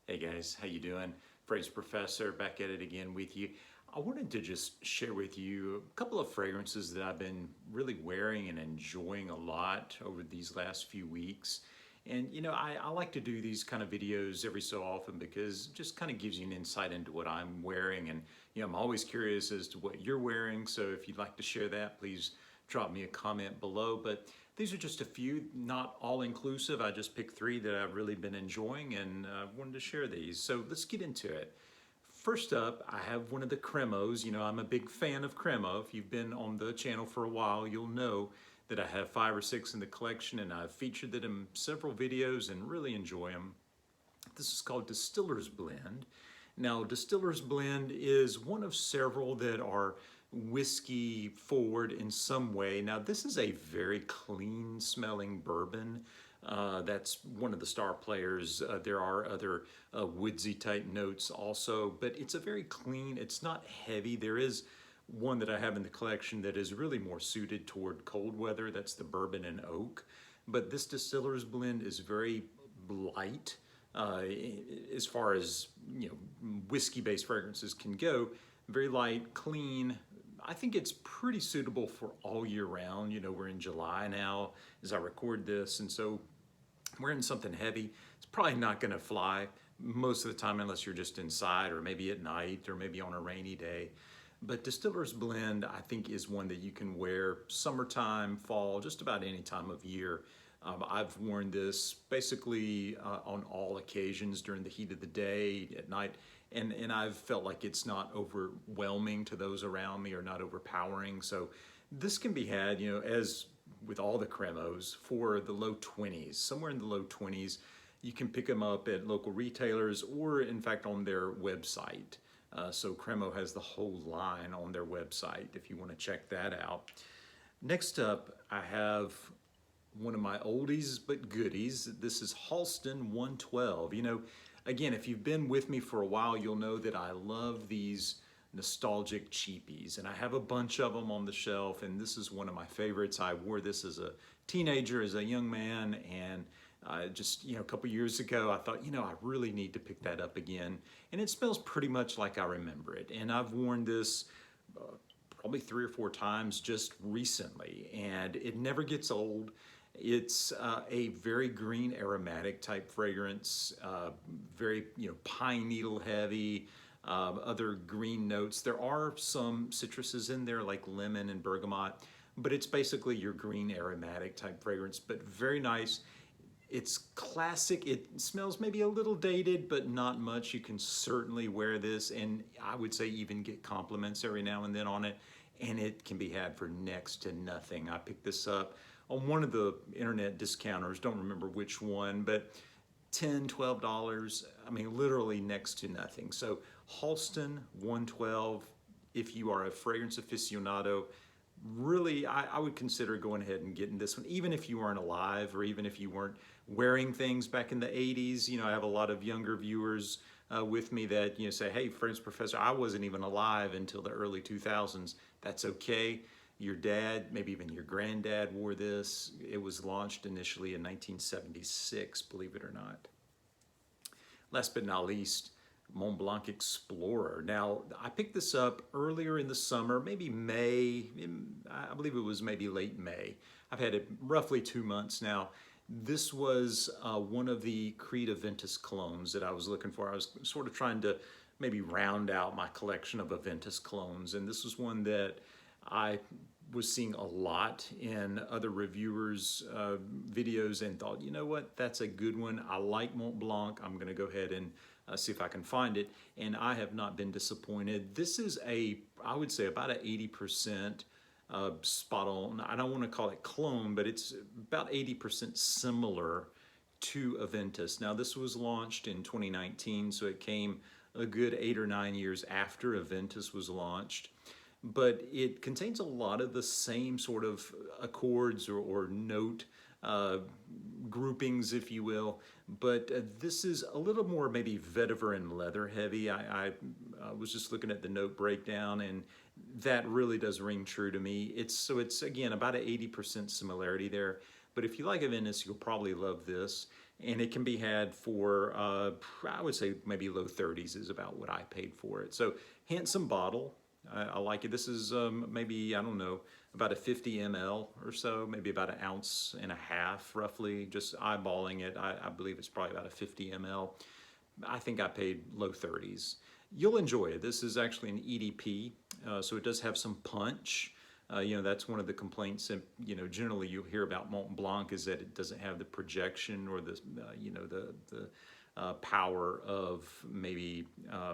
Hey guys, how you doing? Fragrance Professor back at it again with you. I wanted to just share with you a couple of fragrances that I've been really wearing and enjoying a lot over these last few weeks. And I like to do these kind of videos every so often because it just kind of gives you an insight into what I'm wearing. And I'm always curious as to what you're wearing. So if you'd like to share that, please drop me a comment below. But these are just a few, not all inclusive. I just picked three that I've really been enjoying and wanted to share these. So let's get into it. First up, I have one of the Cremos. I'm a big fan of Cremo. If you've been on the channel for a while, you'll know that I have 5 or 6 in the collection, and I've featured them in several videos and really enjoy them. This is called Distiller's Blend. Now, Distiller's Blend is one of several that are whiskey forward in some way. Now, this is a very clean smelling bourbon. That's one of the star players. There are other woodsy type notes also, but it's a very clean, it's not heavy. There is one that I have in the collection that is really more suited toward cold weather. That's the bourbon and oak. But this Distiller's Blend is very light as far as whiskey-based fragrances can go. Very light, clean. I think it's pretty suitable for all year round. We're in July now as I record this, and so wearing something heavy, it's probably not going to fly most of the time unless you're just inside or maybe at night or maybe on a rainy day. But Distiller's Blend, I think, is one that you can wear summertime, fall, just about any time of year. I've worn this basically on all occasions during the heat of the day, at night, and I've felt like it's not overwhelming to those around me or not overpowering. So this can be had, as with all the Cremos, for the low 20s, somewhere in the low 20s. You can pick them up at local retailers or, in fact, on their website. So Cremo has the whole line on their website if you want to check that out. Next up, I have one of my oldies but goodies. This is Halston 112. Again, if you've been with me for a while, you'll know that I love these nostalgic cheapies, and I have a bunch of them on the shelf, and this is one of my favorites. I wore this as a teenager, as a young man, and just a couple years ago, I thought, I really need to pick that up again. And it smells pretty much like I remember it. And I've worn this probably 3 or 4 times just recently, and it never gets old. It's a very green aromatic type fragrance, very pine needle heavy, other green notes. There are some citruses in there like lemon and bergamot, but it's basically your green aromatic type fragrance, but very nice. It's classic. It smells maybe a little dated, but not much. You can certainly wear this, and I would say even get compliments every now and then on it, and it can be had for next to nothing. I picked this up on one of the internet discounters, don't remember which one, but $10, $12, I mean, literally next to nothing. So Halston 112, if you are a fragrance aficionado, really, I would consider going ahead and getting this one, even if you weren't alive or even if you weren't wearing things back in the 80s. I have a lot of younger viewers with me that say, hey, Fragrance Professor, I wasn't even alive until the early 2000s. That's okay. Your dad, maybe even your granddad wore this. It was launched initially in 1976, believe it or not. Last but not least, Mont Blanc Explorer. Now, I picked this up earlier in the summer, maybe May, I believe it was maybe late May. I've had it roughly 2 months now. This was one of the Creed Aventus colognes that I was looking for. I was sort of trying to maybe round out my collection of Aventus colognes, and this was one that I was seeing a lot in other reviewers' videos and thought, you know what, that's a good one. I like Mont Blanc. I'm going to go ahead and see if I can find it, and I have not been disappointed. This is I would say about an 80% spot on. I don't want to call it clone, but it's about 80% similar to Aventus. Now, this was launched in 2019, so it came a good 8 or 9 years after Aventus was launched. But it contains a lot of the same sort of accords or note groupings, if you will. But this is a little more maybe vetiver and leather heavy. I was just looking at the note breakdown, and that really does ring true to me. It's again about an 80% similarity there. But if you like Aventus, you'll probably love this. and it can be had for I would say maybe low 30s is about what I paid for it. So handsome bottle. I like it. This is maybe, I don't know, about a 50 ml or so, maybe about an ounce and a half roughly, just eyeballing it. I believe it's probably about a 50 ml. I think I paid low 30s. You'll enjoy it. This is actually an EDP, so it does have some punch. That's one of the complaints that, generally you hear about Mont Blanc is that it doesn't have the projection or the power of maybe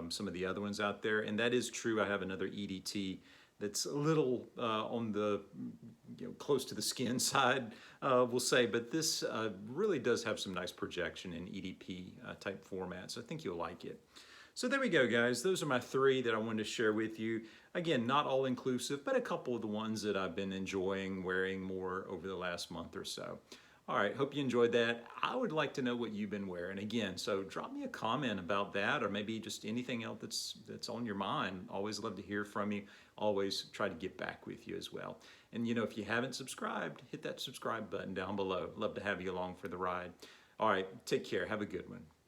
some of the other ones out there. And that is true. I have another EDT that's a little on the close to the skin side, we'll say, but this really does have some nice projection in EDP type format, so I think you'll like it. So there we go, guys. Those are my three that I wanted to share with you. Again, not all inclusive, but a couple of the ones that I've been enjoying wearing more over the last month or so. All right, hope you enjoyed that. I would like to know what you've been wearing. Again, so drop me a comment about that, or maybe just anything else that's on your mind. Always love to hear from you. Always try to get back with you as well. And if you haven't subscribed, hit that subscribe button down below. Love to have you along for the ride. All right, take care. Have a good one.